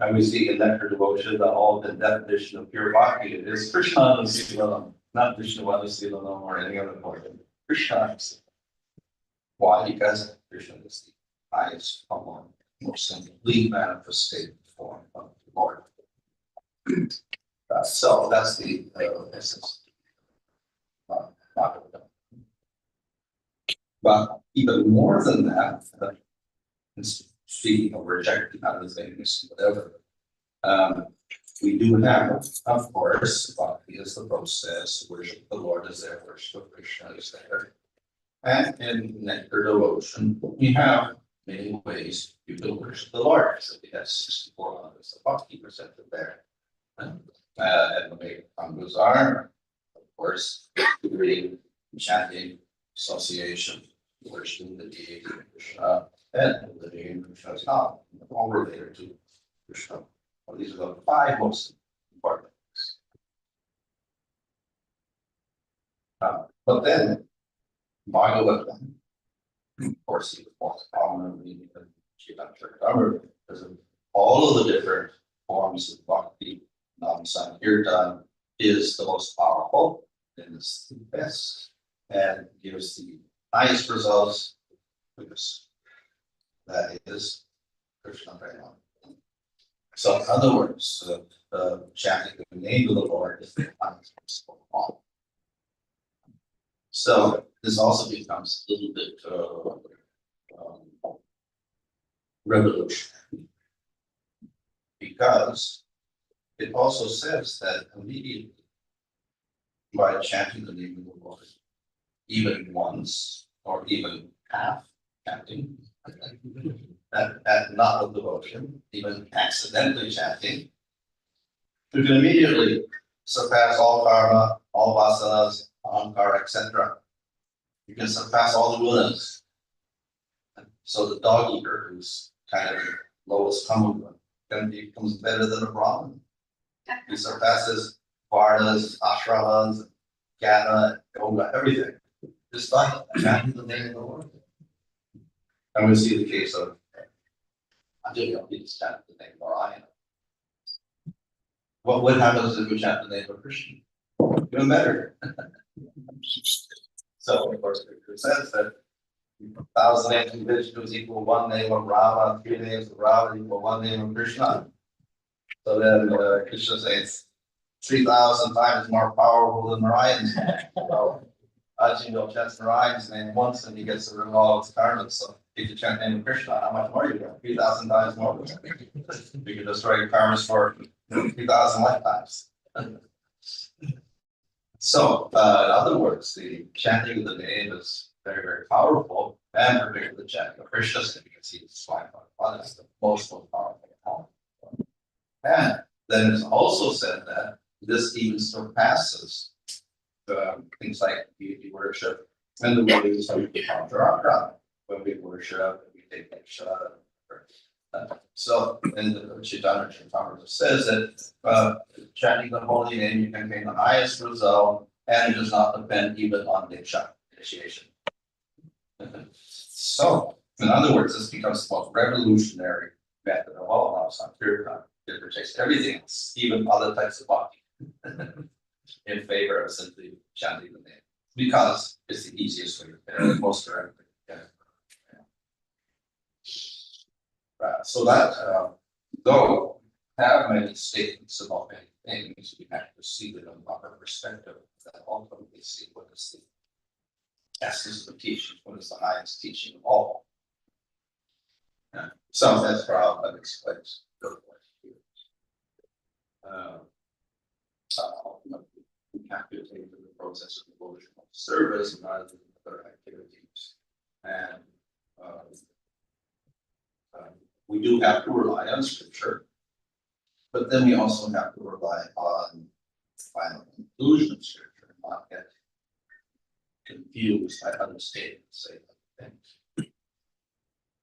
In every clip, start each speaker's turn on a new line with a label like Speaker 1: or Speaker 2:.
Speaker 1: And we see in nectar devotion that all the definition of pure bhakti is Krishna Silam, not Krishna Silam or any other form. Krishna. Why? Because Krishna is the highest form, most complete manifested form of the Lord. So that's the essence of Bhagavatam. But even more than that, speaking of rejecting other things, whatever, we do have, of course, bhakti is the process, worship the Lord is there, worship Krishna is there. And in nectar devotion, we have many ways you can worship the Lord. So we have 64 others, the bhakti presented there. And the way Bhanu are, of course, reading, chanting, association, worshiping the deity of Krishna, and the deity of Krishna's name, all related to Krishna. Well, these are the 5 most important things. But then, Bhagavatam, of course, the most common meaning of Śrīmad-Bhāgavatam, because of all of the different forms of bhakti, Kirtan is the most powerful and is the best and gives the highest results because that is Krishna Prema. So in other words, chanting the name of the Lord is the highest possible. So this also becomes a little bit revolutionary because it also says that immediately by chanting the name of the Lord, even once or even half chanting, and not with devotion, even accidentally chanting, you can immediately surpass all karma, all vasanas, ahankara, etc. You can surpass all the gunas. So the dog eater, who's kind of lowest common one, becomes better than a Brahmin. He surpasses Varnas, Ashramas, Jnana, Yoga, everything. Just by chanting the name of the Lord. And we see the case of Anjali, he just chanted the name of Narayana. What happens if we chant the name of Krishna? Even better. So, of course, it says that 1,000 names of Vishnu is equal to 1 name of Rama, 3 names of Rama equal to 1 name of Krishna. So then Krishna says 3,000 times more powerful than Narayan's name. So Arjuna chants Narayan's name once and he gets rid of all its karmas. So if you chant the name of Krishna, how much more you get? 3,000 times more. You can destroy karmas for 3,000 lifetimes. So, in other words, the chanting of the name is very, very powerful, and particularly the chanting of Krishna's name, you can see it's Śrīmad-Bhāgavatam is the most powerful. And then it's also said that this even surpasses things like deity worship and the ways of Darra, when we worship, we take Diksha. So in the Chaitanya Charitamrita says that chanting the holy name, you can gain the highest result, and it does not depend even on Diksha, initiation. So, in other words, this becomes the most revolutionary method of all house on Kirtan. It rejects everything else, even other types of bhakti, in favor of simply chanting the name, because it's the easiest way, most directly. So that, though have many statements about many things, we have to see them from our perspective that ultimately see what is the essence of the teaching, what is the highest teaching of all. So that's Prabhupada explains. We have to take the process of devotional service rather than other activities. And we do have to rely on scripture, but then we also have to rely on final conclusion of scripture and not get confused by other statements, say other things.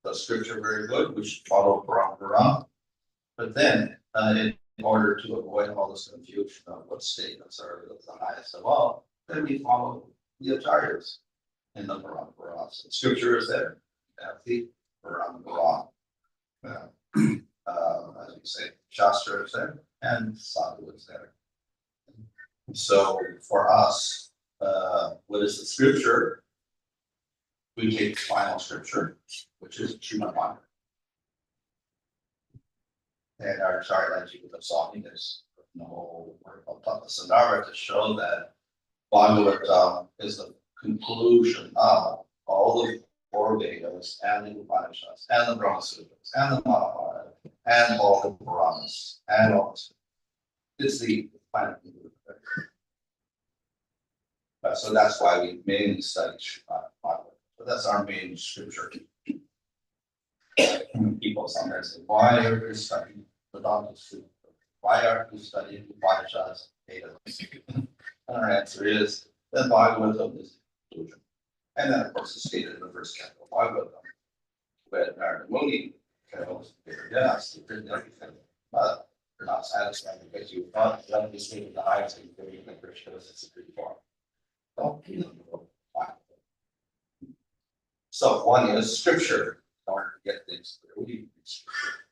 Speaker 1: The scripture very good, we should follow Quran, but then in order to avoid all this confusion of what statements are the highest of all, then we follow the acharyas in the Quran. So scripture is there, the Quran. As we say Shastra is there and Sadhu is there. So for us, what is the scripture? We take the final scripture, which is Śrīmad-Bhāgavatam. And our Charlaji with the Swami is the whole work of Tathasandara to show that Bhagavatam is the conclusion of all the four Vedas and the Upanishads and the Brahma Sutras and the Mahabharata and all the Puranas and all this. It's the final conclusion. So that's why we mainly study Bhagavatam. So that's our main scripture. People sometimes say, why are you studying the Dhamma Sutra? Why aren't you studying the Upanishads, Vedas? And our answer is that Bhagavatam is the conclusion. And then, of course, it's stated in the first canto of Bhagavatam. When Narada Muni tells yes, you've written everything, but you're not satisfied because you thought that this thing the highest thing for you in Krishna is a supreme form. Don't be in the world. So one is scripture. In order to get things clear, we need scripture.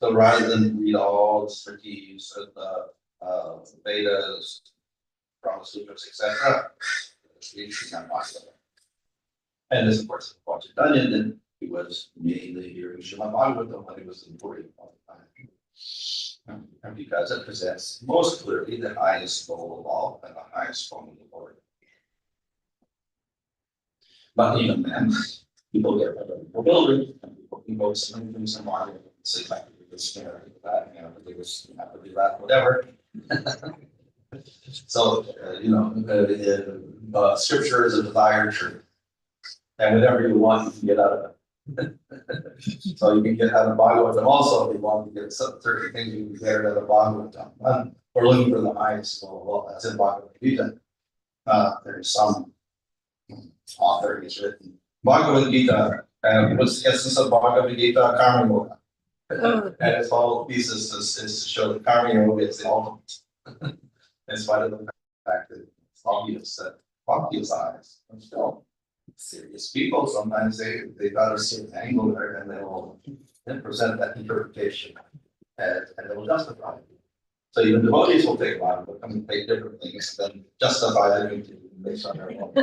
Speaker 1: So rather than read all the Sritis of the Vedas, Brahma Sutras, etc., read Śrīmad-Bhāgavatam. And this, of course, is what Daniel did. He was mainly hearing Śrīmad-Bhāgavatam when he was in Puri all the time. And because it presents most clearly the highest goal of all and the highest form of the Lord. But even then, people get bewildered, and people can go some things and why and say, like, this, that, they was have to do that, whatever. So, scripture is a desired truth. And whatever you want, you can get out of it. So you can get out of Bhagavatam also if you want to get some 30 things you can get out of Bhagavatam. We're looking for the highest goal. Well, that's in Bhagavad Gita. There's some author who's written Bhagavad Gita, and what's the essence of Bhagavad Gita? Karma Yoga. And its whole thesis is to show that Karma Yoga is the ultimate. In spite of the fact that it's obvious that obvious eyes are still serious people. Sometimes they got a certain angle there and they will then present that interpretation and they will justify it. So even devotees will take a lot of it and take different things, then justify them based on their own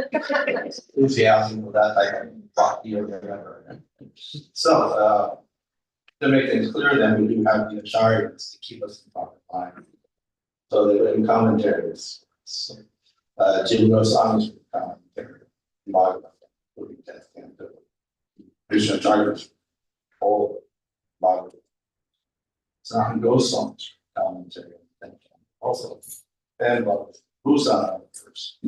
Speaker 1: enthusiasm for that type of bhakti or whatever. So to make things clear, then we do have the acharyas to keep us in proper line. So they're written commentaries. So, Jim Goswami's commentary, Bhagavatam, Krishna Charla's whole Bhagavatam. Sanatana Goswami's commentary, also, and Bhusana first.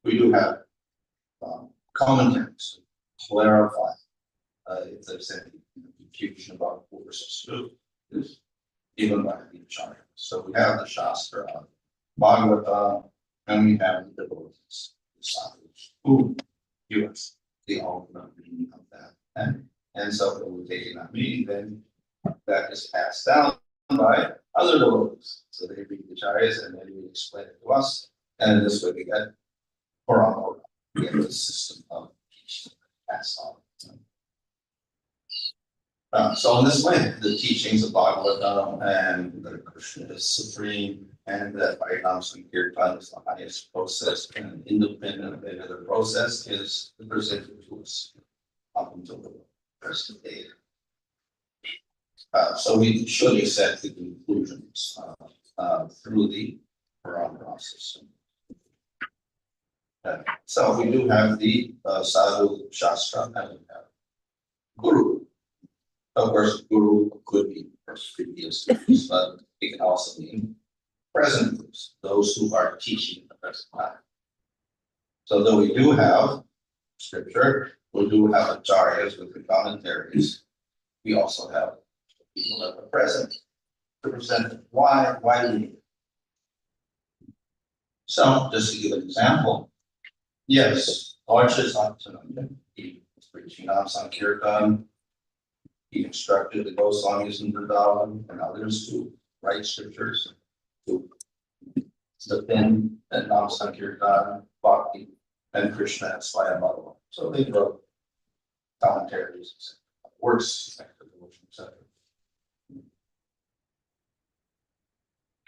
Speaker 1: We do have commentaries to clarify if there's any confusion about what we're supposed to do, is even by the Acharya. So we have the Shastra of Bhagavatam, and we have the devotees, the sadhus, who give us the ultimate meaning of that. And so when we're taking that meaning, then that is passed down by other devotees. So they read the Acharyas and then we explain it to us. And this way we get Purana. We get the system of teaching passed on. So in this way, the teachings of Bhagavatam and that Krishna is supreme and that Harinam and Kirtan is the highest process and independent of any other process is presented to us up until the rest of the day. So we should accept the conclusions through the Purana process. So we do have the Sadhu Shastra and we have Guru. Of course, Guru could be previous gurus, but it can also mean present gurus, those who are teaching in the present time. So though we do have scripture, we do have acharyas with the commentaries, we also have people that are present to present why we need it. So just to give an example, yes, Lord Shri he was preaching on Sankirtan. He instructed the Goswamis in Vrindavan and others to write scriptures to defend and Nam Sankirtan, Bhakti, and Krishna and Śrīmad-Bhāgavatam. So they wrote commentaries, works, etc.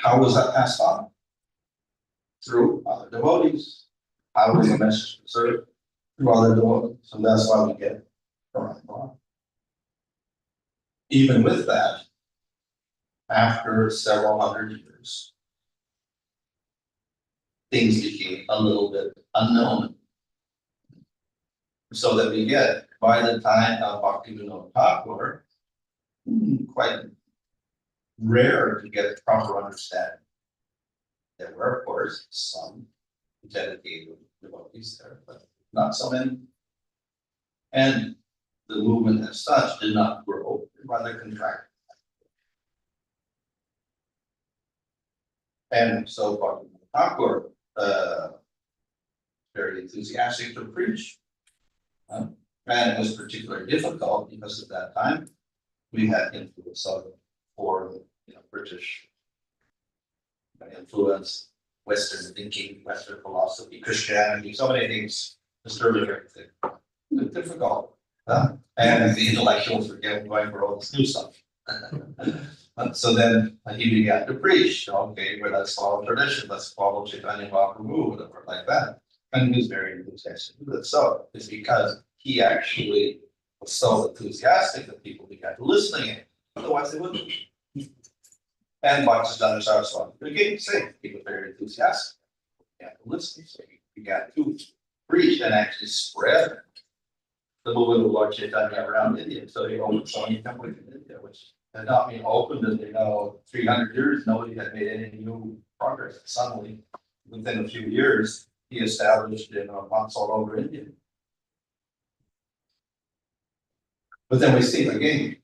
Speaker 1: How was that passed on? Through other devotees. How was the message preserved? Through other devotees. So that's why we get around the line. Even with that, after several hundred years, things became a little bit unknown. So that we get, by the time of Bhaktivinoda Thakur, quite rare to get proper understanding. There were, of course, some dedicated devotees there, but not so many. And the movement as such did not grow, rather contracted. And so Bhaktivinoda Thakur, very enthusiastic to preach. And it was particularly difficult because at that time we had influence of foreign, British influence, Western thinking, Western philosophy, Christianity, so many things disturbing everything. It's difficult. And the intellectuals were going for all this new stuff. So then he began to preach, okay, well, let's follow tradition, let's follow Chaitanya Mahaprabhu, whatever like that. And he was very enthusiastic with it. So it's because he actually was so enthusiastic that people began to listen to him. Otherwise they wouldn't. And Bhaktisiddhanta Saraswati again, same, he was very enthusiastic. He began to listen, so he began to preach and actually spread the movement of Lord Chaitanya around India. So he opened so many temples in India, which had not been opened in 300 years. Nobody had made any new progress. Suddenly, within a few years, he established monks all over India. But then we see again,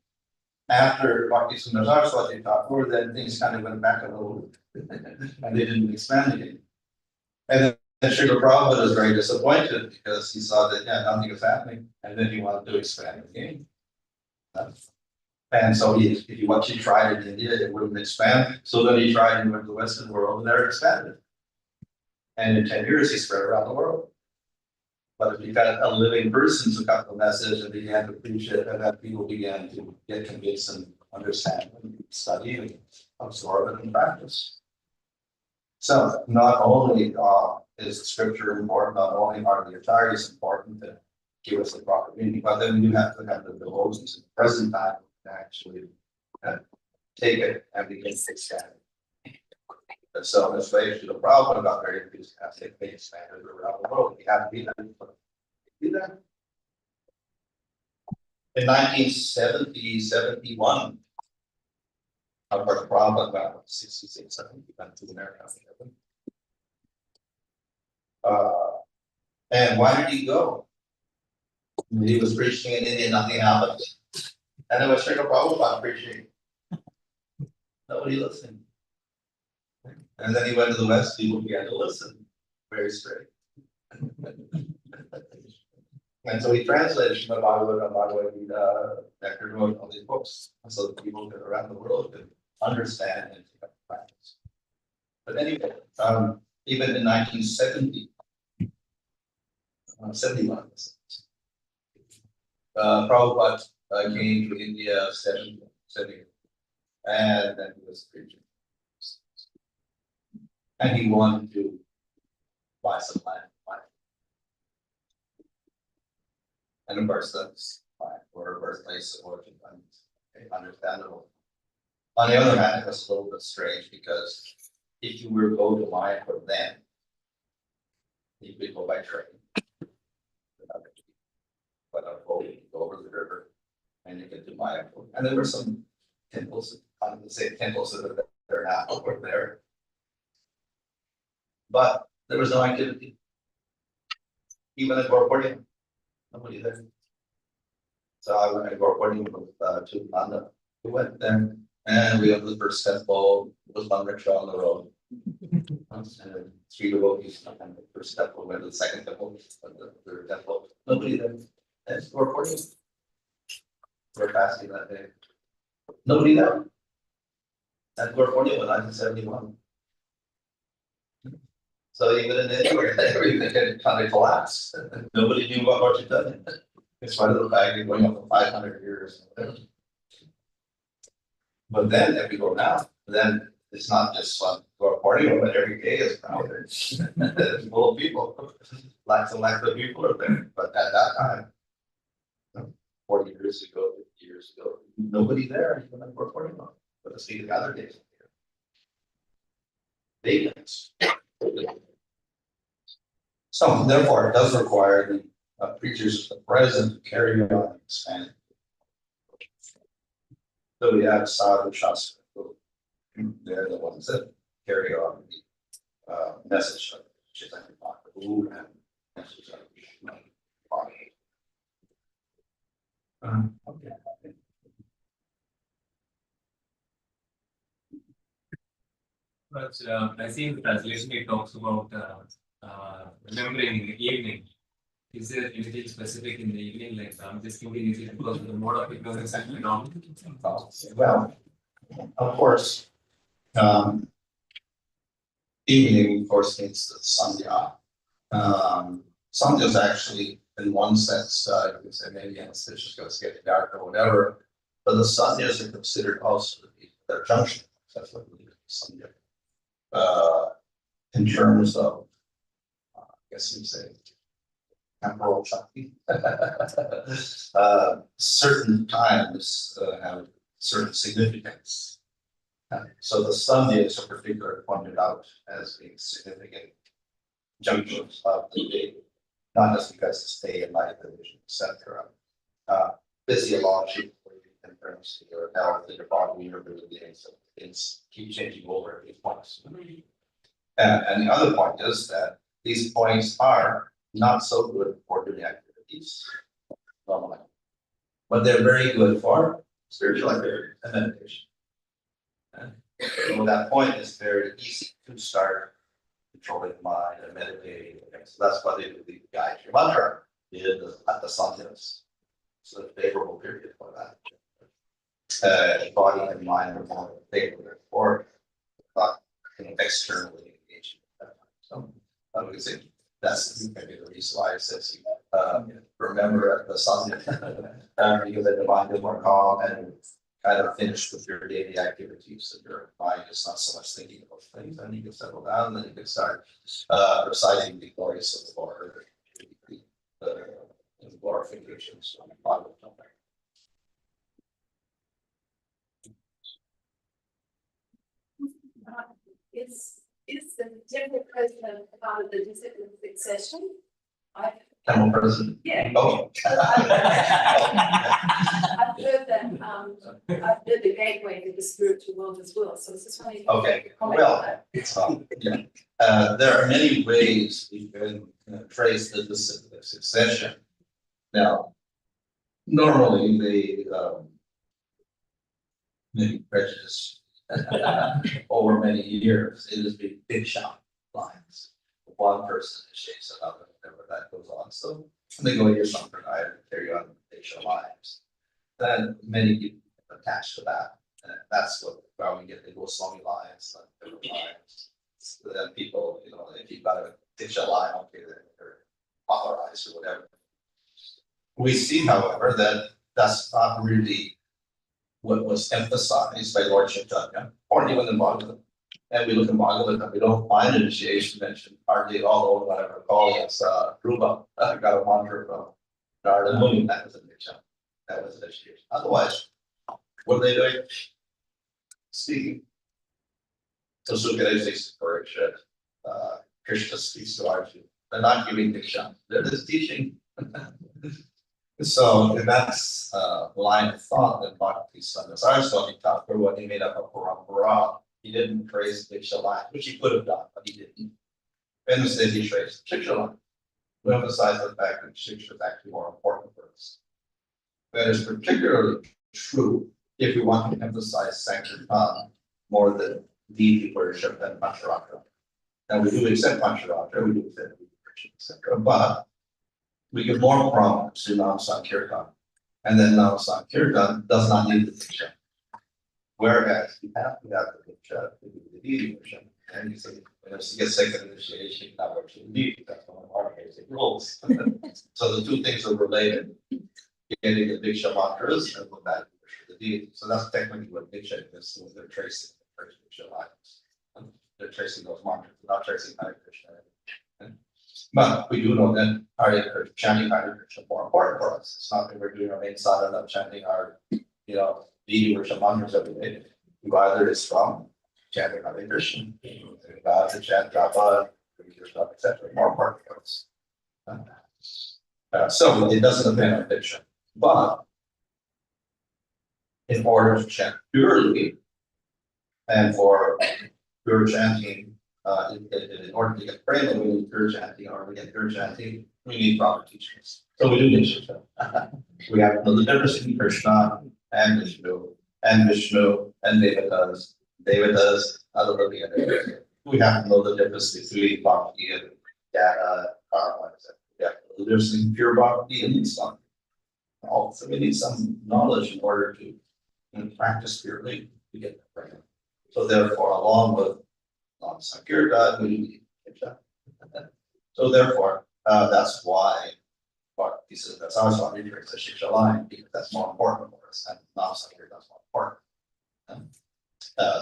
Speaker 1: after Bhaktisiddhanta Saraswati Thakur, then things kind of went back a little and they didn't expand again. And then Srila Prabhupada was very disappointed because he saw that nothing was happening, and then he wanted to expand again. And so what he tried in India, it wouldn't expand. So then he tried and went to the Western world, and there it expanded. And in 10 years, he spread around the world. But if you got a living person who got the message and began to preach it, and then people began to get convinced and understand and study and absorb it and practice. So not only is the scripture important, not only are the acharyas important to give us the proper meaning, but then we do have to have the devotees in the present time to actually take it and begin to expand it. And so this way, Srila Prabhupada got very enthusiastic, they expanded around the world. We had to be that. In 1970, 71, of course, Prabhupada about 66, 70, went to America. And why did he go? He was preaching in India, nothing happened. And it was Srila Prabhupada preaching. Nobody listened. And then he went to the West, people began to listen. Very straight. And so he translated Śrīmad Bhāgavatam, Bhagavad Nectar, wrote all these books, so that people around the world could understand and practice. But anyway, even in 1970, 71, Prabhupada came to India 70, and then he was preaching. And he wanted to buy some land. And of course, that's fine. We're a birthplace of origin, understandable. On the other hand, it was a little bit strange because if you were to go to Mayapur then, you could go by train. But a boat, you go over the river and you get to Mayapur. And there were some temples, I would say temples that are there now were there. But there was no activity. Even at Gorpurnia, nobody there. So I went to Gorpurnia with to Nanda. We went there and we went to the first temple, it was one rickshaw on the road. And then 3 devotees, and the first temple, went to the second temple, and the third temple, nobody there. And Gorpurnia. We're fasting that day. Nobody there. At Gorpurnia was 1971. So even in India, everything had kind of collapsed. Nobody knew what you'd done. In spite of the fact you're going up for 500 years. But then, if you go now, then it's not just one party, but every day is crowded. There's full of people, lots and lots of people are there, but at that time, 40 years ago, 50 years ago, nobody there, even at 441, but let's see the other days. Vacants. So therefore, it does require the preachers of the present to carry on and expand. So we have Sadhu Shastra. They're the ones that carry on the message of Śrīmad-Bhāgavatam and message of Śrīmad-Bhāgavatam. Okay.
Speaker 2: But I see in the translation it talks about remembering in the evening. Is there anything specific in the evening? Like I'm just thinking, is it because of the mode of ignorance and phenomenon?
Speaker 1: Well, of course, evening, of course, means the sandhya. Sandhya is actually, in one sense, you could say maybe it's just going to get dark or whatever, but the sandhyas are considered also to be their junction. That's what we do, sandhya. In terms of, I guess you'd say, temporal chakti. Certain times have certain significance. So the sandhyas are particularly pointed out as being significant junctions of the day, not just because it's day and night division, etc. Physiologically, in terms of your health, your body, your ability, so things keep changing over at these points. And the other point is that these points are not so good for doing activities normally, but they're very good for spiritual activity and meditation. And so that point is very easy to start controlling the mind and meditating. So that's why they do the Gayatri mantra at the sandhyas. It's a favorable period for that. Body and mind are more favorable for externally engaging. So I would say that's maybe the reason why it says you remember the sandhya because then the mind is more calm and kind of finished with your daily activities, and your mind is not so much thinking about things, and you can settle down, then you can start reciting the glories of the Lord, the glorifications of Bhagavatam.
Speaker 3: Is the temple president part of the discipline succession?
Speaker 1: Temple president?
Speaker 3: Yeah.
Speaker 1: Oh.
Speaker 3: I've heard that, I've heard the gateway to the spiritual world as well, so it's just funny.
Speaker 1: Okay, well, yeah. There are many ways we can trace the discipline succession. Now, normally they maybe prejudice over many years, it has been big shot lines. One person initiates another, whatever that goes on. So they go years on for night and carry on big shot lines. Then many people attached to that. And that's why we get the Swami lines, lines. So then people, if you've got a big shot line, okay, then they're authorized or whatever. We see, however, that that's not really what was emphasized by Lord Chaitanya, or even in Bhagavatam. And we look in Bhagavatam, we don't find initiation mentioned hardly at all, what I recall is Rupa got a mantra from Darra Muni, that was initiation. That was initiation. Otherwise, what are they doing? Speaking. So Sukadeva says, Krishna speaks to Arjuna. They're not giving Diksha, they're just teaching. So that's a line of thought that Bhakti Swami taught for when he made up a parampara. He didn't trace Diksha line, which he could have done, but he didn't. And instead he traced Shiksha line, to emphasize the fact that Shiksha is actually more important for us. That is particularly true if we want to emphasize Sankirtan more than deity worship than Pancharatra. Now we do accept Pancharatra, we do accept worship, etc. But we give more prominence to Nam Sankirtan, and then Nam Sankirtan does not need the Diksha. Whereas you have to have the Diksha to do the deity worship. And you say, when you get second initiation, that works in deity. That's one of our basic rules. So the two things are related. Getting the Diksha mantras and then that worship the deity. So that's technically what Diksha is, what they're tracing. tracing Shiksha lines. They're tracing those mantras, they're not tracing Hare Krishna. But we do know that Hare Krishna, chanting Hare Krishna is more important for us. It's not that we're doing our main sadhana of chanting our, deity worship mantras every day. Either is from chanting Hare Krishna, to chant Japa, etc. More important for us. So it doesn't depend on diction, but in order to chant purely and for pure chanting, in order to get prema, we need pure chanting. In order to get pure chanting, we need proper teachings. So we do need Shiksha. We have to know the difference between Krishna and Vishnu and Devatas. Devatas, other looking at it. We have to know the difference between Bhakti and Darra, Karma, etc. We have to know the difference between pure Bhakti and Islam. Also, we need some knowledge in order to practice purely to get the prema. So therefore, along with Sankirtan, we need Shiksha. So therefore, that's why Bhakti says that's our Swami creates a Shiksha line, because that's more important for us, and non-Sankirtan that's more important.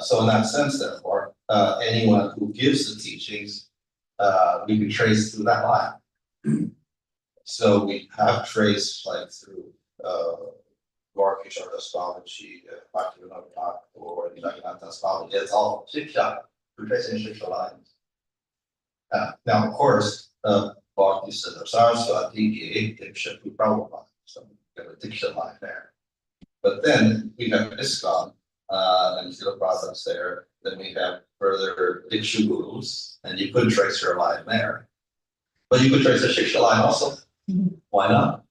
Speaker 1: So in that sense, therefore, anyone who gives the teachings, we can trace through that line. So we have traced like through Gaura Swami, Bhaktivinoda Thakur, or Jagannath Swami. It's all Shiksha. We're tracing Shiksha lines. Now, of course, Bhakti Siddhar Saraswati, Diksha Prabhupada. So we have a Diksha line there. But then we have ISKCON, and Srila Prabhupada's there. Then we have further Diksha gurus, and you could trace your line there. But you could trace a Shiksha line also. Why not?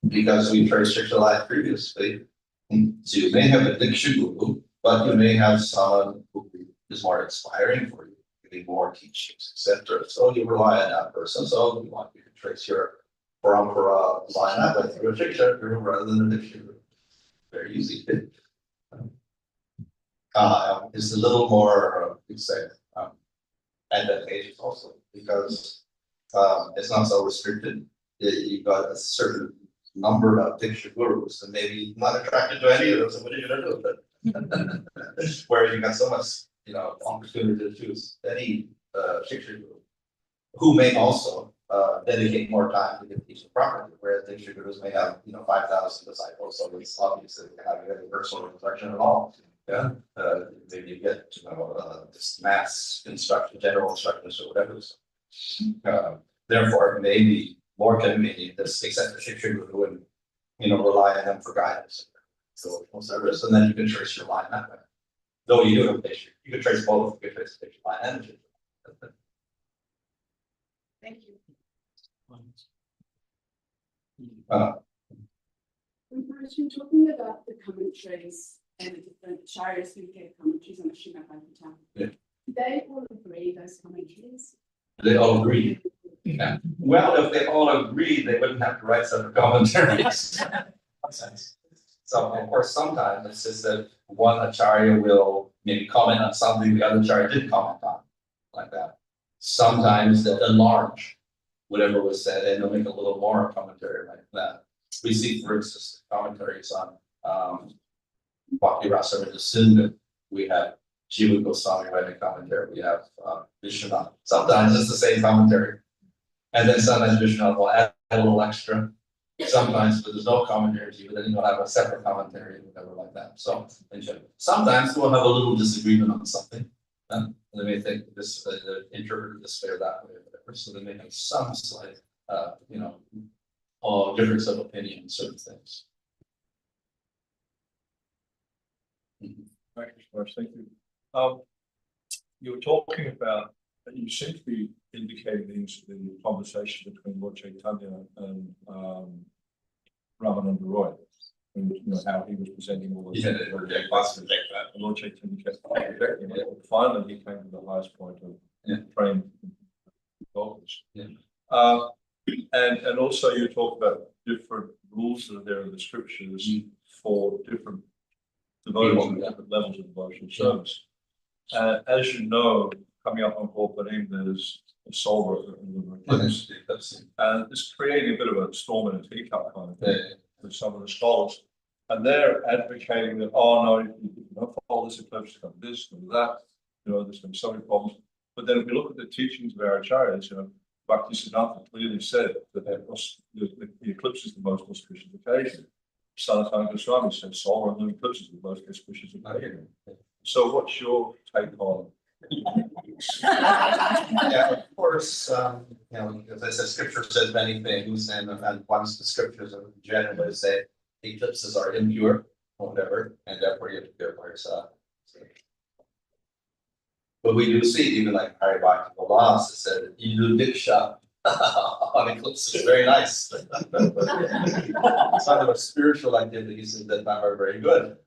Speaker 1: Because we traced Shiksha line previously. So you may have a Diksha guru, but you may have someone who is more inspiring for you, giving more teachings, etc. So you rely on that person. So you want you to trace your parampara line that way through a Shiksha guru rather than a Diksha guru. Very easy. It's a little more, advantageous also because it's not so restricted. You've got a certain number of Diksha gurus, and maybe not attracted to any of them. So what are you going to do with it? Whereas you got so much, opportunity to choose any Shiksha guru, who may also dedicate more time to get teaching properly. Whereas Diksha gurus may have 5,000 disciples, so it's obvious that they have any personal instruction at all. Yeah, maybe you get this mass instruction, general instructions or whatever. So, therefore, it may be more convenient to accept the Shiksha guru and rely on them for guidance, so service, and then you can trace your line that way. Though you do have Diksha, you can trace both. You can trace the Diksha line and the Shiksha line.
Speaker 3: Thank you.
Speaker 4: We've been talking about the commentaries and the different Acharyas who gave commentaries on the Śrīmad-Bhāgavatam.
Speaker 1: Yeah.
Speaker 4: They all agree, those commentaries.
Speaker 1: They all agree. Yeah. Well, if they all agree, they wouldn't have to write separate commentaries. So of course, sometimes it's just that one Acharya will maybe comment on something the other Acharya didn't comment on, like that. Sometimes they'll enlarge whatever was said and they'll make a little more commentary like that. We see, for instance, commentaries on Bhakti Rasamrita Sindhu. We have Jiva Goswami writing commentary. We have Vishwanath. Sometimes it's the same commentary. And then sometimes Vishwanath will add a little extra. Sometimes there's no commentary, but then you'll have a separate commentary or whatever like that. So sometimes we'll have a little disagreement on something. And they may think this interpreted this way or that way or whatever. So they may have some slight difference of opinion on certain things.
Speaker 5: Thank you. You were talking about, you seem to be indicating things in the conversation between Lord Chaitanya and Ramananda Roy, and how he was presenting all this. Lord Chaitanya kept rejecting it. Finally, he came to the highest point of praying goals. And also you talk about different rules that are there in the scriptures for different devotion, different levels of devotional service. As you know, coming up on Gorparim, there's a soul eclipse, and it's creating a bit of a storm in a teacup kind of thing with some of the scholars, and they're advocating that don't follow this eclipse, come this, come that, you know, there's going to be so many problems. But then if we look at the teachings of our acharyas, you know, Bhaktisiddhanta clearly said that the eclipse is the most auspicious occasion. Sanatana Goswami said solar and the eclipse is the most auspicious occasion. So what's your take on?
Speaker 1: Yeah, of course, you know, as I said, scripture says many things, and once the scriptures are generally say eclipses are impure, or whatever, and therefore you have to purify yourself. But we do see, even like Hari Bhakti Vilas, it said, you do diksha on eclipses, very nice. Some of the spiritual activities that are very good.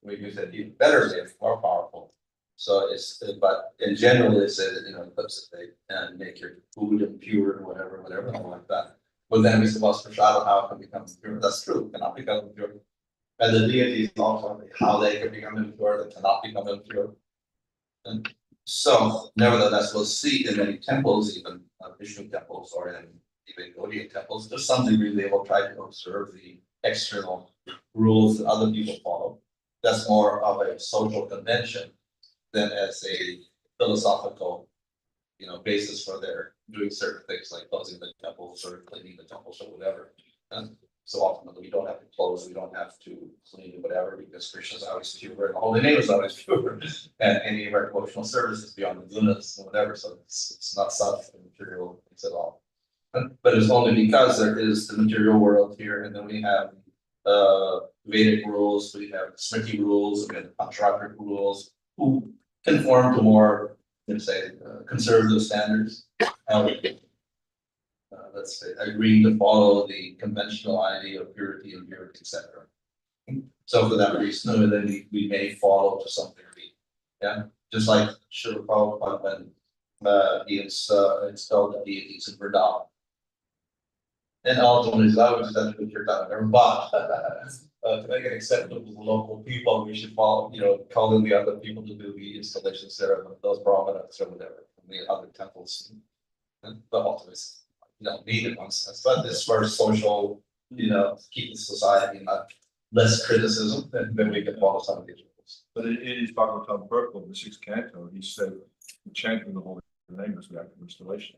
Speaker 1: We use it even better, it's more powerful. So it's, but in general, they say that, you know, eclipses, they make your food impure or whatever, like that. But then we say, well, prasada, how it can become impure? That's true, it cannot become impure. And the deities also, how they can become impure, they cannot become impure. And so, nevertheless, we'll see in many temples, even Vishnu temples or in even Gaudiya temples, to some degree they will try to observe the external rules that other people follow. That's more of a social convention than as a philosophical, you know, basis for their doing certain things like closing the temples or cleaning the temples or whatever. And so ultimately, we don't have to close, we don't have to clean whatever, because Krishna is always pure and the holy name is always pure. And any of our devotional services beyond the lunas and whatever, so it's not such material things at all. But it's only because there is the material world here, and then we have Vedic rules, we have Smriti rules, we have the Pancharatric rules, who conform to more, let's say, conservative standards. Let's say, agreeing to follow the conventional idea of purity and purity, etc. So for that reason, then we may follow to some degree. Yeah, just like Srila Prabhupada when he installed the deities in Vrindavan. And ultimately, his love was that with your time, but to make it acceptable to the local people, we should follow, you know, call in the other people to do the installations there, those brahmanas or whatever, from the other temples. And the ultimate, you don't need it one sense, but this for social, you know, keep the society not less criticism, and then we can follow some of these rules.
Speaker 5: But it is Bhagavatam purple, the 6th canto, he said the chanting of the holy name is the act of installation.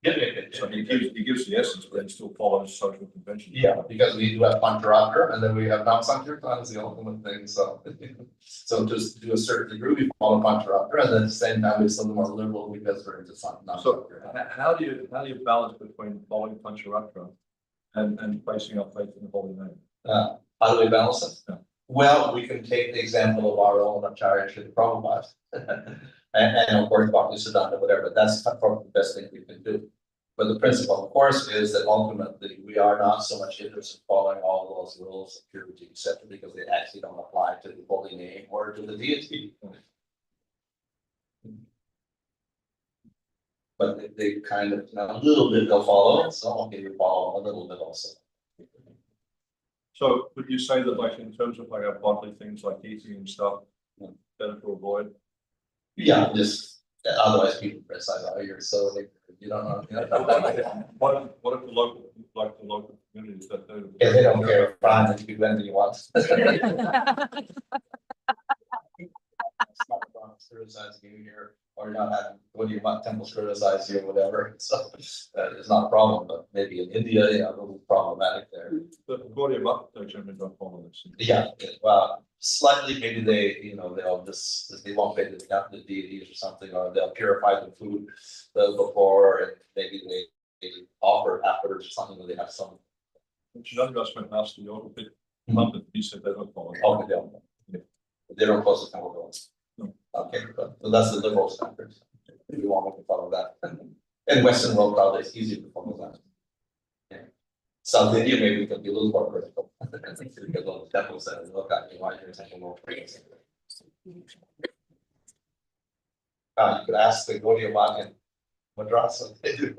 Speaker 1: Yeah.
Speaker 5: So he gives the essence, but he still follows social convention.
Speaker 1: Yeah, because we do have Pancharatra, and then we have Nam-Sankirtan is the ultimate thing, so. So just to a certain degree, we follow Pancharatra, and then at the same time, we're some more liberal because we're into
Speaker 5: So
Speaker 1: Nam-Sankirtan.
Speaker 5: how do you balance between following Pancharatra and placing our faith in the holy name?
Speaker 1: How do we balance it?
Speaker 5: Yeah.
Speaker 1: Well, we can take the example of our own Acharya Srila Prabhupada. And of course, Bhaktisiddhanta, whatever, that's probably the best thing we can do. But the principle, of course, is that ultimately we are not so much interested in following all those rules of purity, etc., because they actually don't apply to the holy name or to the deity. But they kind of, you know, a little bit they'll follow, so okay, we follow a little bit also.
Speaker 5: So would you say that, like, in terms of like our bodily things like eating and stuff, better to avoid?
Speaker 1: Yeah, just otherwise people criticize, oh, you're so you don't know.
Speaker 5: What if the local communities that do?
Speaker 1: Yeah, they don't care, fine, you can do anything you want. Criticizing you here, or you're not having, what do you want, temples criticize you or whatever, so it's not a problem, but maybe in India, yeah, a little problematic there.
Speaker 5: But Gaudiya Bhakta generally don't follow this.
Speaker 1: Yeah, well, slightly, maybe they, you know, they'll just, they won't pay the deities or something, or they'll purify the food before, and maybe they offer afterwards or something, where they have some.
Speaker 5: Another guy went past the yoga pit, he said they don't follow.
Speaker 1: Okay, they don't close the temple doors.
Speaker 5: No.
Speaker 1: Okay, so that's the liberal standard. If you want to follow that. In Western world, probably it's easier to follow that. Yeah. South India, maybe we can be a little more critical. Because those temples that look at you, why your temple more crazy. You could ask the Gaudiya Math in Madras what they do.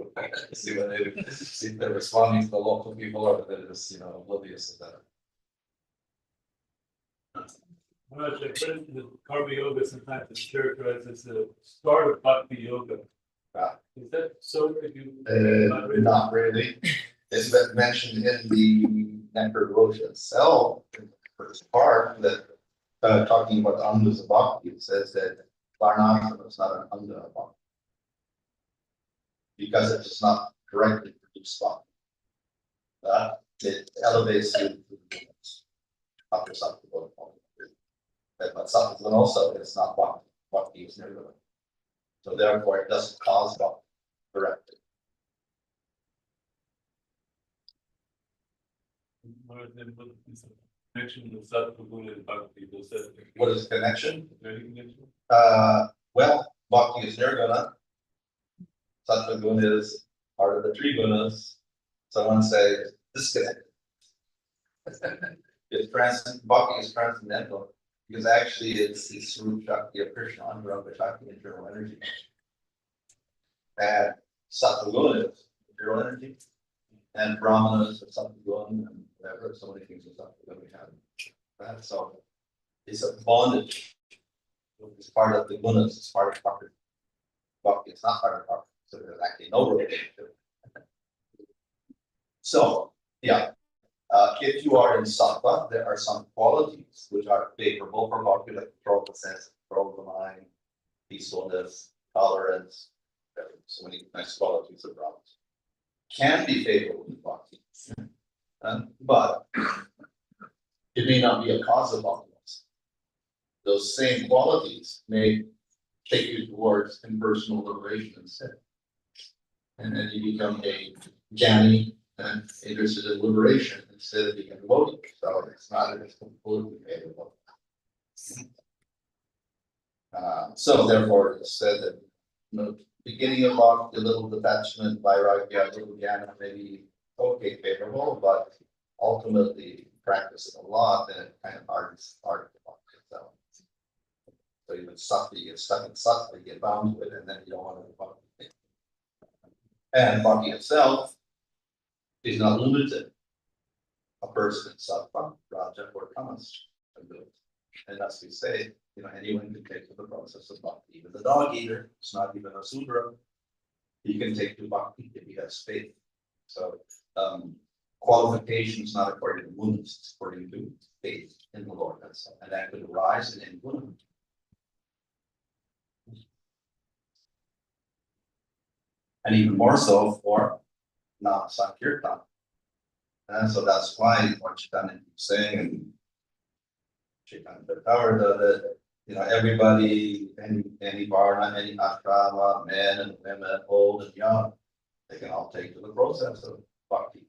Speaker 1: See what they do. See if they're responding to the local people or they're just, you know, oblivious to that.
Speaker 6: The Karma Yoga sometimes is characterized as the start of Bhakti Yoga. Is that so? If you
Speaker 1: Not really. It's been mentioned in the Nectar Rosh itself, in the first part, that talking about angas of bhakti, it says that varnashram is not an anga of bhakti. Because it does not directly produce bhakti. It elevates you to the goodness. After something going on. But something also is not bhakti. Bhakti is nirvana. So therefore it doesn't cause bhakti directly.
Speaker 6: What is the connection with Sattva Guna and Bhakti? Does that?
Speaker 1: What is the connection?
Speaker 6: Any connection?
Speaker 1: Well, bhakti is nirguna. Sattva guna is part of the three gunas. Someone say disconnected. Bhakti is transcendental because actually it's the Swarup Shakti of Krishna, Anuranga Shakti, internal energy. And Sattva guna is material energy. And Brahmana is Sattva guna and whatever. So many things of Sattva guna we have. That so it's a bondage. It's part of the gunas, it's part of bhakti. Bhakti is not part of bhakti, so there's actually no relationship. So, yeah, if you are in sattva, there are some qualities which are favorable for bhakti, like control the sense, control the mind, peacefulness, tolerance, so many nice qualities of Brahmas. Can be favorable to bhakti, but it may not be a cause of bhakti. Those same qualities may take you towards impersonal liberation instead. And then you become a jnani and interested in liberation instead of being a devotee. So it's not as completely favorable. So therefore it's said that beginning of bhakti, a little detachment, vairagya, a little jnana may be okay, favorable, but ultimately practice it a lot, then it kind of hardens the bhakti itself. So even sattva, you get stuck in sattva, you get bound to it, and then you don't want to bhakti. And bhakti itself is not limited. A person in sattva, raja, or tamas can do it. And as we say, anyone can take to the process of bhakti. Even the dog eater, it's not even a sudra, he can take to bhakti if he has faith. So qualification is not according to gunas, it's according to faith in the Lord. And that could arise in any guna. And even more so for not Sankirtan. And so that's why what Chaitanya keeps saying, and Chaitanya Bhagavatam, that everybody, any varna, any ashrama, men and women, old and young, they can all take to the process of bhakti.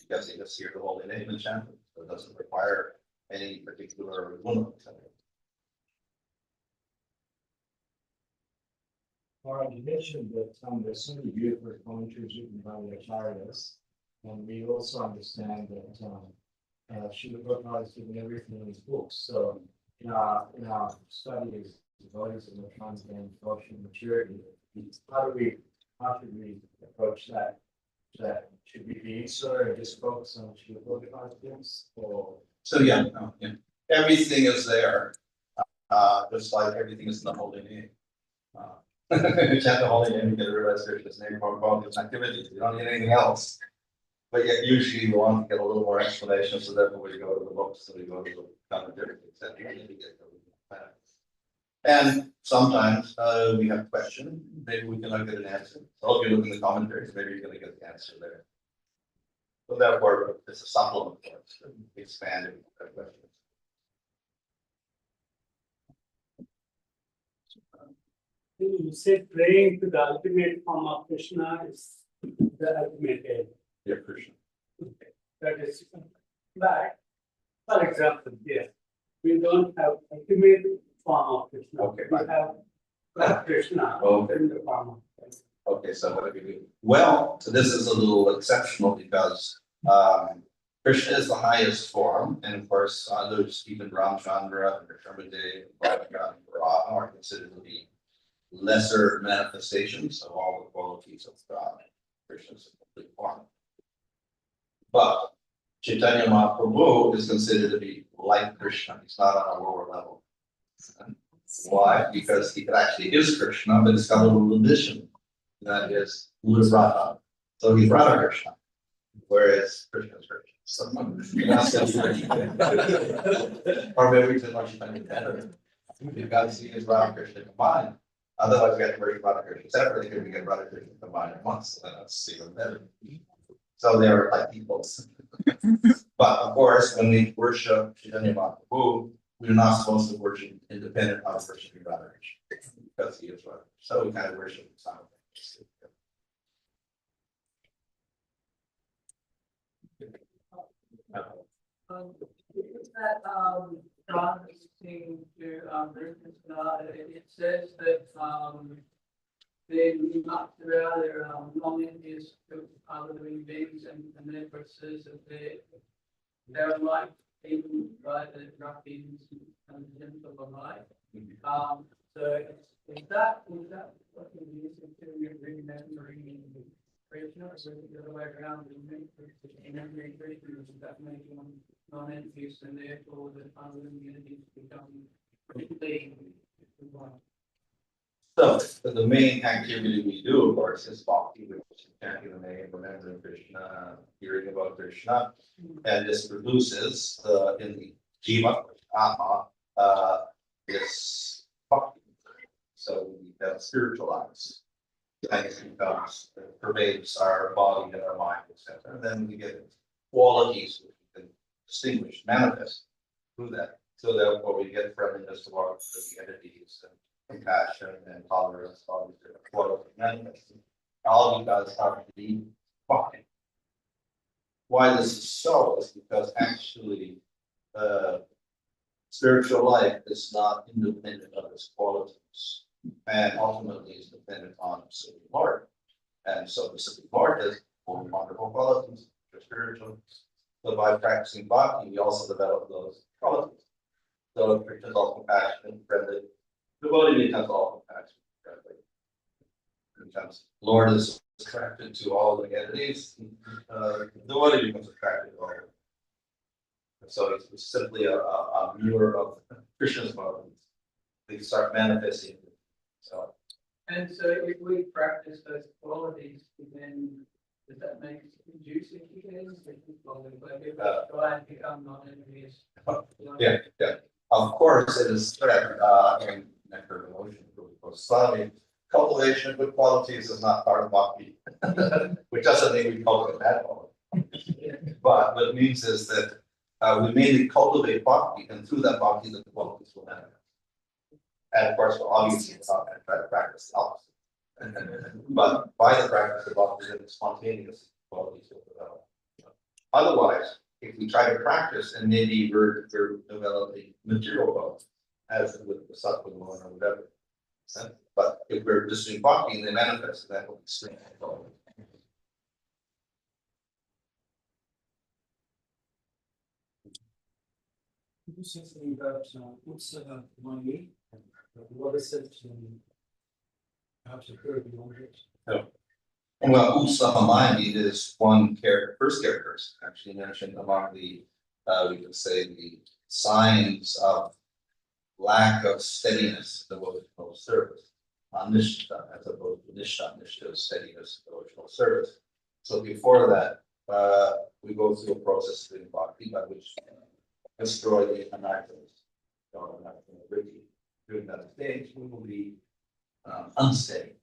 Speaker 1: Because they just hear the holy name and chant it. So it doesn't require any particular guna.
Speaker 7: You mentioned that there's so many beautiful commentaries written by the acharyas, and we also understand that Srila Prabhupada has given everything in his books. So in our study as devotees and the transcendent devotional maturity, how should we approach that? Should we be so and just focus on Srila Prabhupada's books, or?
Speaker 1: So yeah, everything is there, just like everything is in the holy name. You chant the holy name, you get realize Krishna's name from Bhagavatam activities. You don't need anything else. But yet usually we want to get a little more explanation, so therefore we go to the books, so we go to the commentaries, etc. And sometimes we have questions, maybe we cannot get an answer. So if you look in the commentaries, maybe you're gonna get the answer there. So therefore it's a supplement for us to expand the questions.
Speaker 8: You say praying to the ultimate form of Krishna is the ultimate aim.
Speaker 1: Yeah, Krishna.
Speaker 8: Okay. That is, but for example, here we don't have ultimate form of Krishna.
Speaker 1: Okay,
Speaker 8: We
Speaker 1: fine.
Speaker 8: have Krishna
Speaker 1: Okay.
Speaker 8: in the form of Krishna.
Speaker 1: Okay, so what do we do? Well, so this is a little exceptional because Krishna is the highest form, and of course others, even Ramchandra and Krishnamurti, and Varaha are considered to be lesser manifestations of all the qualities of God. Krishna is a complete form. But Chaitanya Mahaprabhu is considered to be like Krishna. He's not on a lower level. Why? Because he actually is Krishna, but it's got a little addition. That is Radha. So he's Radha Krishna, whereas Krishna is Krishna. Someone, or maybe we should actually find it better. You've got to see his Radha Krishna combined. Otherwise, we have to worship Radha Krishna separately, because we get Radha Krishna combined at once, so that's even better. So they're like equals. But of course, when we worship Chaitanya Mahaprabhu, we're not supposed to worship independent of worshiping Radha Krishna, because he is Radha. So we kind of worship simultaneously.
Speaker 8: Is that, transiting to, Krishna, it says that, they not throughout their, non-Indians to other living beings, and therefore says that they're like even by the droppings and the gentle of life. So is that what you're using to remembering Krishna, or is it the other way around? Remembering Krishna, is that making them non-entities, and therefore the other living entities become completely one?
Speaker 1: So the main activity we do, of course, is bhakti, which is chanting the name, remembering Krishna, hearing about Krishna, and this produces in the jiva, this bhakti. So we have spiritualized, and it becomes, it pervades our body and our mind, etc. And then we get qualities which we can distinguish, manifest through that. So therefore we get friendliness towards the entities and compassion and tolerance, all these different qualities manifesting. All because of the bhakti. Why this is so is because actually spiritual life is not independent of its qualities, and ultimately is dependent on the Supreme Lord. And so the Supreme Lord has four wonderful qualities, which are spiritual. So by practicing bhakti, we also develop those qualities. So if Krishna is all compassionate, friendly, the devotee becomes all compassionate, friendly. Becomes Lord is attracted to all the entities, the devotee becomes attracted to all of them. So it's simply a mirror of Krishna's qualities. They start manifesting. So.
Speaker 8: And so if we practice those qualities, then does that make us conducive to things? Like if we try and become non-envious.
Speaker 1: Yeah. Of course, it is correct in Nectar Devotion for Swami. Cultivation of good qualities is not part of bhakti, which doesn't mean we cultivate bad qualities. But what it means is that we mainly cultivate bhakti, and through that bhakti, the qualities will manifest. And of course, we're obviously not going to try to practice the opposite. But by the practice of bhakti, then spontaneous qualities will develop. Otherwise, if we try to practice, and maybe we're developing material qualities, as with the sattva or whatever. But if we're just doing bhakti and they manifest, that will be extremely quality.
Speaker 9: Could you say something about what's money? What is it? Perhaps occur beyond it.
Speaker 1: No. Well, Utsahamayani is one character, first character, actually mentioned among the, we could say, the signs of lack of steadiness in devotional service. Nishtha, as opposed to Nishtha. Nishtha is steadiness in devotional service. So before that, we go through a process of bhakti by which destroy the anarthas. During that stage, we will be unsteady.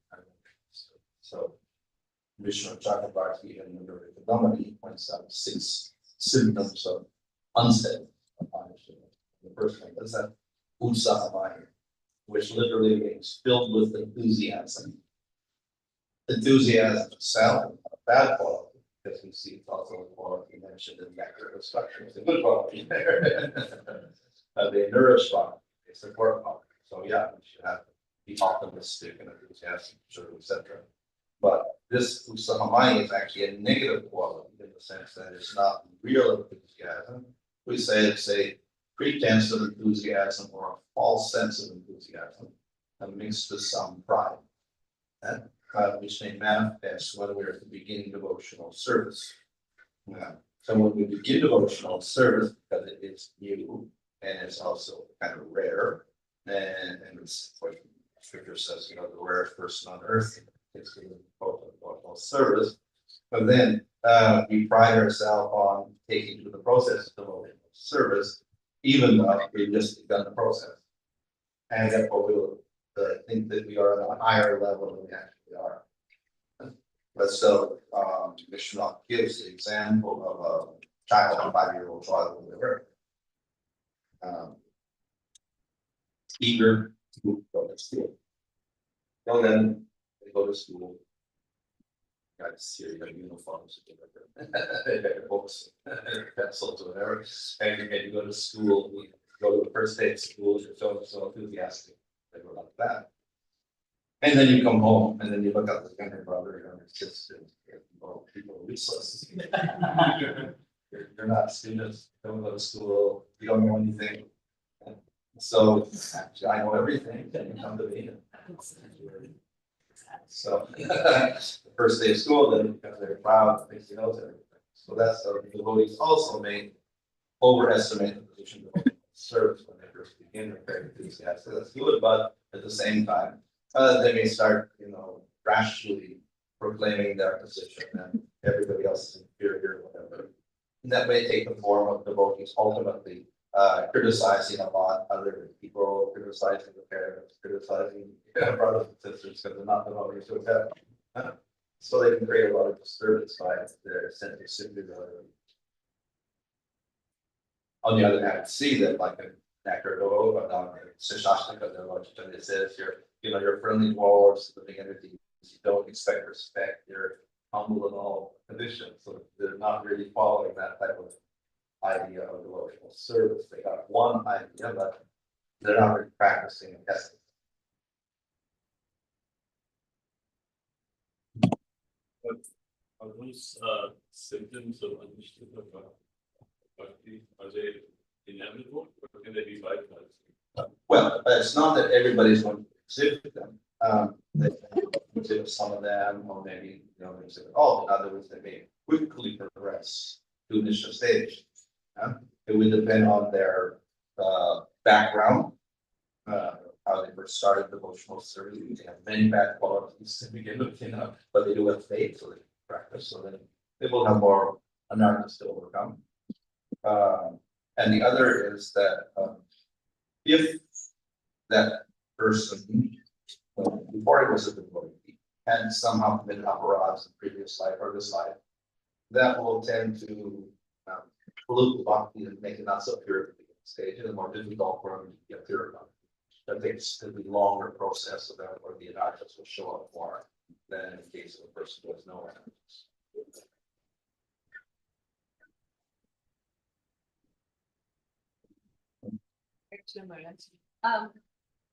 Speaker 1: So Vishnu Chakravarti and Nirvana points out 6 symptoms of unsteady. The first one is that Utsahamaya, which literally means filled with enthusiasm. Enthusiasm itself, a bad quality, because we see it's also a quality mentioned in Nectar of Structure. It's a good quality there. They nourish body, they support body. So yeah, we should have to be optimistic and enthusiastic, etc. But this Utsahamaya is actually a negative quality in the sense that it's not real enthusiasm. We say it's a pretense of enthusiasm or a false sense of enthusiasm mixed with some pride. That which may manifest when we're at the beginning devotional service. So when we begin devotional service, because it is new and it's also kind of rare, and it's what Scripture says, the rarest person on earth is devotional service. But then we pride ourselves on taking to the process of devotional service, even though we've just begun the process. And therefore we'll think that we are on a higher level than we actually are. But so, Krishna gives the example of a child, a 5-year-old child, or whatever. Eager to go to school. Well, then they go to school. Got serious uniforms, they got books, pencils, or whatever. And you go to school, you go to the first day of school, you're so enthusiastic, they go like that. And then you come home, and then you look at the younger brother, younger sister, people are useless. You're not students, don't go to school, you don't know anything. So actually, I know everything, then you come to me. So the first day of school, then because they're proud, thinks he knows everything. So that's the devotees also may overestimate the position of service when they first begin. They're very enthusiastic. So that's good, but at the same time, they may start, rashly proclaiming their position and everybody else is inferior or whatever. And that may take the form of devotees ultimately criticizing a lot other people, criticizing the parents, criticizing brothers and sisters because they're not devotees to heaven. So they can create a lot of disturbance by their sense of superiority. On the other hand, see that like in Nakarova, Sashastika, it says you're friendly towards the entities, you don't expect respect, you're humble in all conditions. So they're not really following that type of idea of devotional service. They got one idea, but they're not really practicing essence.
Speaker 6: Are those symptoms of understood bhakti, are they inevitable or can they be bypassed?
Speaker 1: Well, it's not that everybody's going to exhibit them. They exhibit some of them, or maybe they exhibit all. In other words, they may quickly progress to initial stage. It would depend on their background, how they first started devotional service. They have many bad qualities to begin with, but they do have faith, so they practice. So then they will have more anarthas to overcome. And the other is that if that person, before he was a devotee, had somehow committed aparadhas in previous life or this life, that will tend to pollute the bhakti and make it not so pure at the stage, and more difficult for him to get purified. That takes a longer process of that, where the anarthas will show up more than in the case of a person who has no anarthas.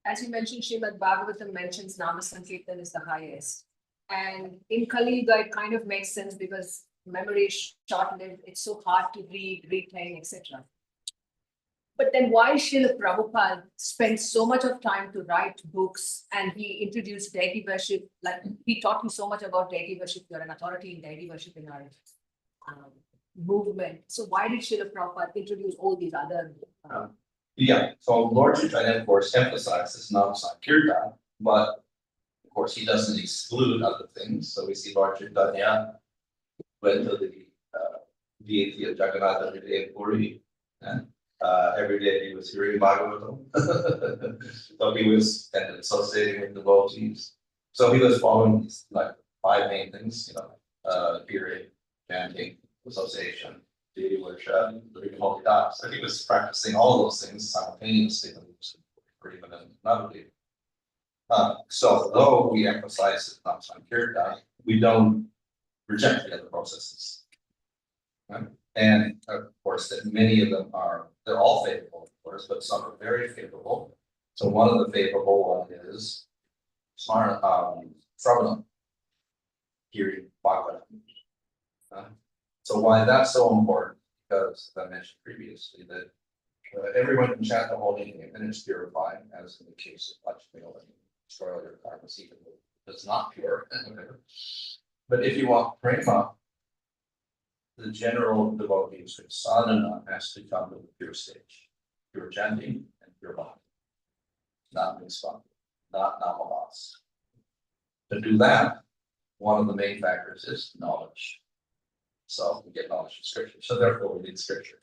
Speaker 10: As you mentioned, Śrīmad-Bhāgavatam mentions Nama Sankirtan is the highest. And in Kali Yuga, it kind of makes sense because memory is short-lived, it's so hard to read, retain, etc. But then why Srila Prabhupada spent so much of time to write books and he introduced deity worship, like he taught me so much about deity worship, you're an authority in deity worship in our movement. So why did Srila Prabhupada introduce all these other
Speaker 1: Yeah, so Lord Chaitanya, of course, emphasizes Nam Sankirtan, but of course, he doesn't exclude other things. So we see Lord Chaitanya went to the deity of Jagannath every day in Puri, and every day he was hearing Bhagavatam. So he was associating with devotees. So he was following these like 5 main things, hearing, chanting, association, deity worship, the multitask. So he was practicing all those things simultaneously, or even another day. So though we emphasize Nam Sankirtan, we don't reject the other processes. Right? And of course, that many of them they're all favorable, of course, but some are very favorable. So one of the favorable one is Sravana, hearing Bhagavatam. So why that's so important? Because as I mentioned previously, that everyone can chant the holy name and it's purified, as in the case of Lakshmi and destroy all your karmas, even though it's not pure. But if you want prema, the general devotees, sadhana has to come to the pure stage, pure chanting and pure bhakti, not mitzvah, not namalas. To do that, one of the main factors is knowledge. So we get knowledge from scripture, so therefore we need scripture.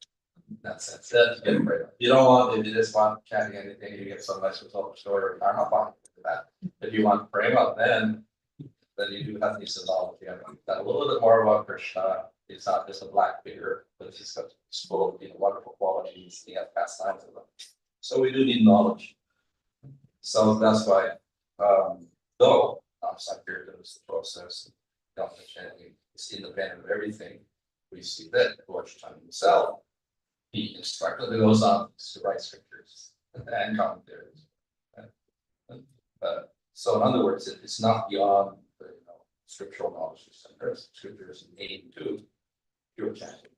Speaker 1: In that sense, that's good, right? You don't want, if you just want chanting anything, you get some nice result story or karma, fine with that. If you want prema, then you do have these knowledge, you have a little bit more about Krishna. It's not just a black figure, but he's got full of, wonderful qualities, he has pastimes of them. So we do need knowledge. So that's why, though, kirtans, the process, chanting is independent of everything. We see that Lord Chaitanya himself, he instructed the Goswamis to write scriptures and commentaries. So in other words, it's not beyond the scriptural knowledge. Scriptures aim to pure chanting.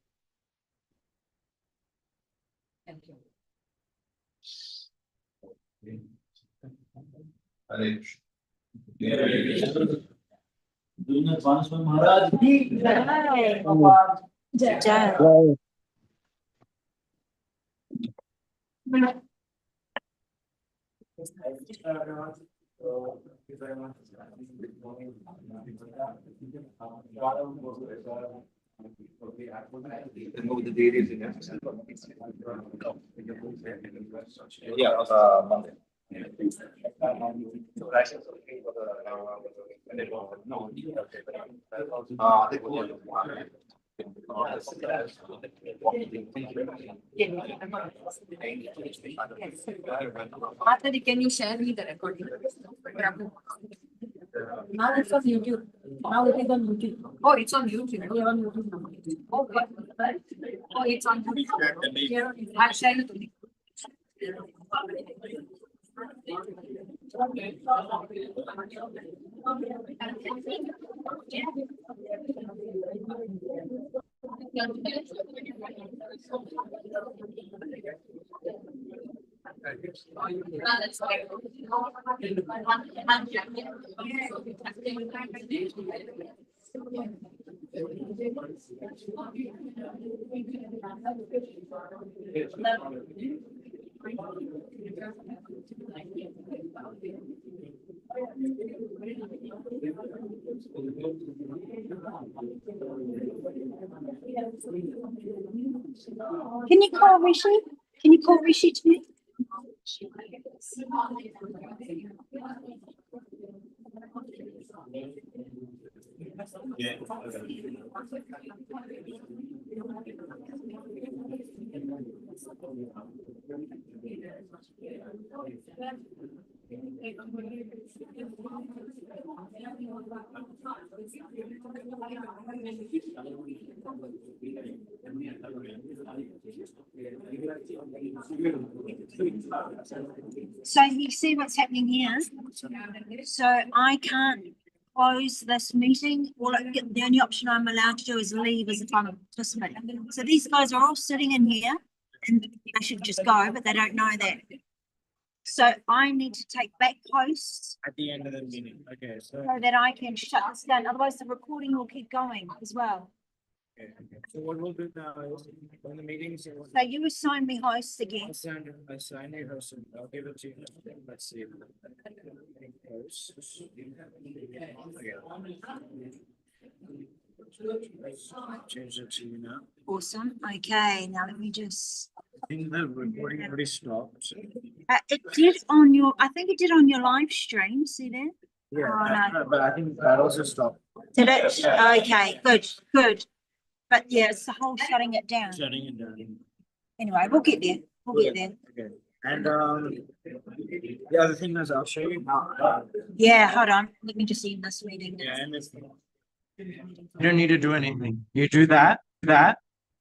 Speaker 10: Thank you.
Speaker 1: Hare
Speaker 9: Maharaj.
Speaker 4: Jai.
Speaker 9: Remove the deities in
Speaker 1: Monday.
Speaker 10: Mataji, can you share me the recording? Now it's on YouTube. Now it is on YouTube. Oh, it's on YouTube. We are on YouTube now. Okay. Oh, it's on YouTube. Here, I'll share it.
Speaker 4: Can you call Rishi? Can you call Rishi to me? So you see what's happening here? So I can't close this meeting. The only option I'm allowed to do is leave as a time participant. So these guys are all sitting in here and I should just go, but they don't know that. So I need to take back posts
Speaker 7: At the end of the meeting, okay,
Speaker 4: so that I can shut this down. Otherwise the recording will keep going as well.
Speaker 7: So what we'll do now is, when the meetings.
Speaker 4: So you assign me hosts again.
Speaker 7: I signed your host, I'll give it to you. Let's see. Hosts. Change it to you now.
Speaker 4: Awesome. Okay, now let me just.
Speaker 7: I think the recording already stopped.
Speaker 4: It did on your, I think it did on your live stream. See there?
Speaker 7: Yeah,
Speaker 4: Oh, no.
Speaker 7: but I think that also stopped.
Speaker 4: Did it? Okay, good, good. But yeah, it's the whole shutting it down.
Speaker 7: Shutting it down.
Speaker 4: Anyway, we'll get there. We'll get there.
Speaker 7: Okay, and the other thing is I'll show you how.
Speaker 4: Yeah, hold on. Let me just end this meeting.
Speaker 7: Yeah, and this. You don't need to do anything. You do that,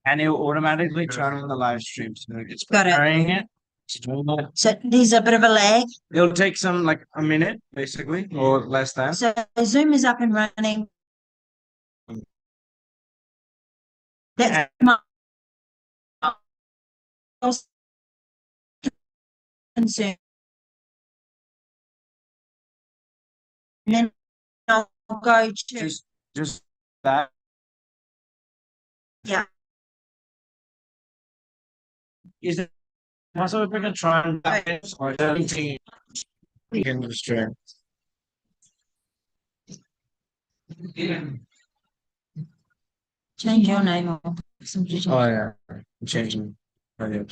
Speaker 7: and it will automatically turn on the live stream. So it's
Speaker 4: Got it.
Speaker 7: preparing it. It's doing that.
Speaker 4: So there's a bit of a lag.
Speaker 7: It'll take some like a minute, basically, or less than.
Speaker 4: So Zoom is up and running. That's my concern. And then I'll go to.
Speaker 7: Just that.
Speaker 4: Yeah.
Speaker 7: Is it possible if we can try and or 17? We can just try.
Speaker 4: Change your name or
Speaker 11: Oh, yeah, I'm changing. my name.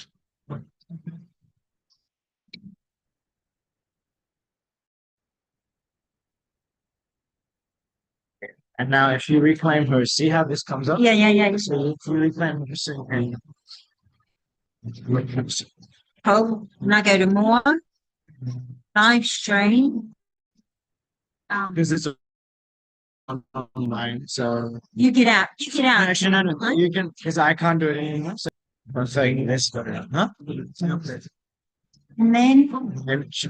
Speaker 11: And now if you reclaim her, see how this comes up?
Speaker 4: Yeah.
Speaker 11: So if you reclaim her, so you can-
Speaker 4: Oh, and I go to more, live stream.
Speaker 11: because it's online, so.
Speaker 4: You get out,
Speaker 11: Actually, no, you can, because I can't do it anymore, so I'm saying this, huh?
Speaker 4: and then
Speaker 11: Maybe she